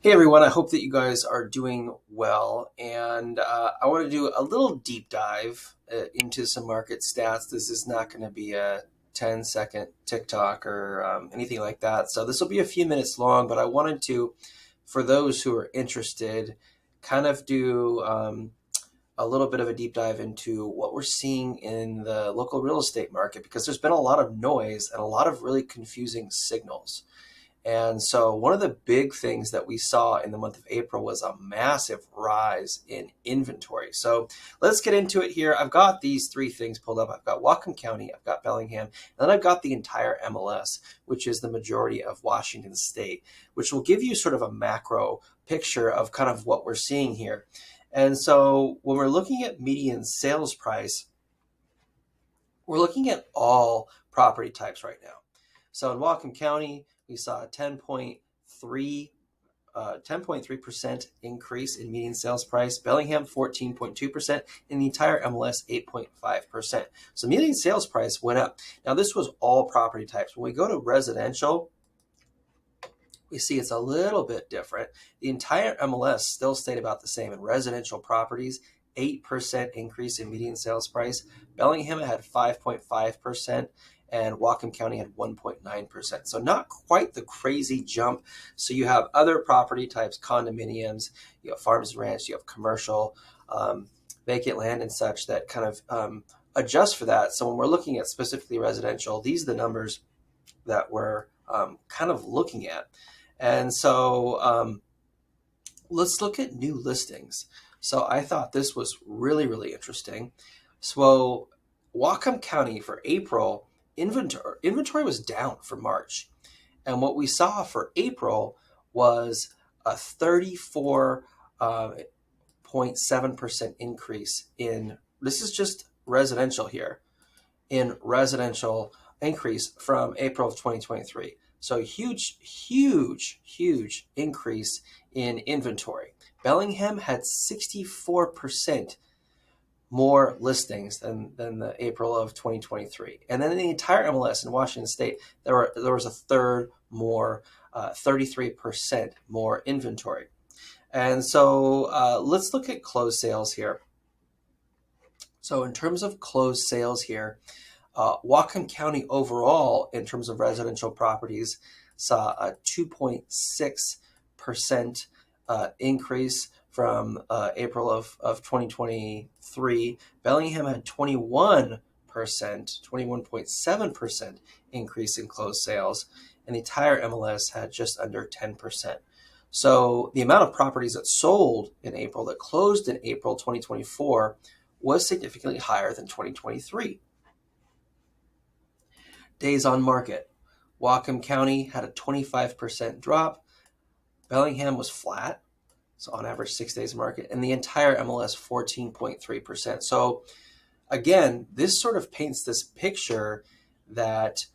Hey everyone, I hope that you guys are doing well. And I want to do a little deep dive into some market stats. This is not going to be a 10-second TikTok or anything like that. So this will be a few minutes long, but I wanted to, for those who are interested, kind of do a little bit of a deep dive into what we're seeing in the local real estate market because there's been a lot of noise and a lot of really confusing signals. And so, one of the big things that we saw in the month of April was a massive rise in inventory. So, let's get into it here. I've got these three things pulled up. I've got Whatcom County, I've got Bellingham, and then I've got the entire MLS, which is the majority of Washington State, which will give you sort of a macro picture of kind of what we're seeing here. And so, when we're looking at median sales price, we're looking at all property types right now. So in Whatcom County, we saw a 10.3% increase in median sales price. Bellingham 14.2%, and the entire MLS 8.5%. So median sales price went up. Now this was all property types. When we go to residential, we see it's a little bit different. The entire MLS still stayed about the same. In residential properties, 8% increase in median sales price. Bellingham had 5.5%, and Whatcom County had 1.9%. So not quite the crazy jump. So you have other property types, condominiums, you have farms and ranch, you have commercial, vacant land and such that kind of adjust for that. So when we're looking at specifically residential, these are the numbers that we're kind of looking at. And so let's look at new listings. So I thought this was really, really interesting. So Whatcom County for April, inventory was down for March. And what we saw for April was a 34.7% increase in, this is just residential here, in residential increase from April of 2023. So huge, huge, huge increase in inventory. Bellingham had 64% more listings than the April of 2023. And then in the entire MLS in Washington State, there was a third more, 33% more inventory. And so let's look at closed sales here. So in terms of closed sales here, Whatcom County overall, in terms of residential properties, saw a 2.6% increase from April of 2023. Bellingham had 21.7% increase in closed sales, and the entire MLS had just under 10%. So the amount of properties that sold in April, that closed in April 2024, was significantly higher than 2023. Days on market. Whatcom County had a 25% drop. Bellingham was flat, so on average 6 days market, and the entire MLS 14.3%. So again, this sort of paints this picture that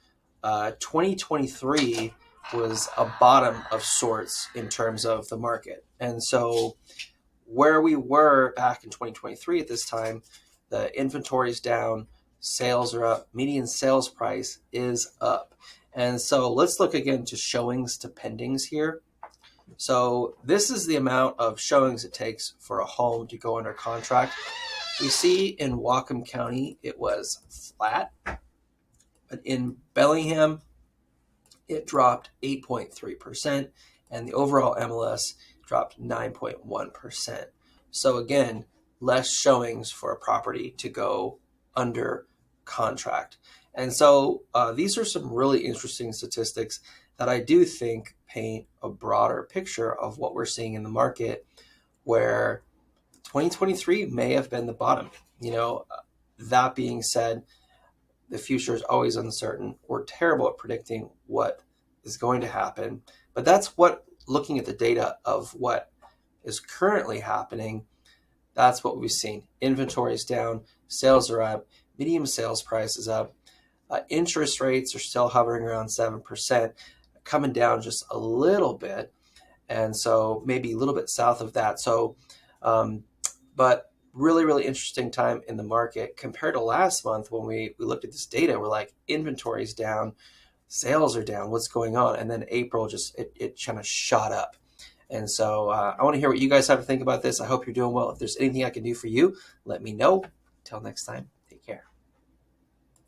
2023 was a bottom of sorts in terms of the market. And so where we were back in 2023 at this time, the inventory is down, sales are up, median sales price is up. And so let's look again to showings to pendings here. So this is the amount of showings it takes for a home to go under contract. We see in Whatcom County it was flat, but in Bellingham it dropped 8.3%, and the overall MLS dropped 9.1%. So again, less showings for a property to go under contract. And so these are some really interesting statistics that I do think paint a broader picture of what we're seeing in the market, where 2023 may have been the bottom. That being said, the future is always uncertain. We're terrible at predicting what is going to happen, but that's what, looking at the data of what is currently happening, that's what we've seen. Inventory is down, sales are up, median sales price is up, interest rates are still hovering around 7%, coming down just a little bit, and so maybe a little bit south of that. So, but really, really interesting time in the market compared to last month when we looked at this data. We're like, inventory is down, sales are down, what's going on? And then April just, it kind of shot up. And so I want to hear what you guys have to think about this. I hope you're doing well. If there's anything I can do for you, let me know. Till next time.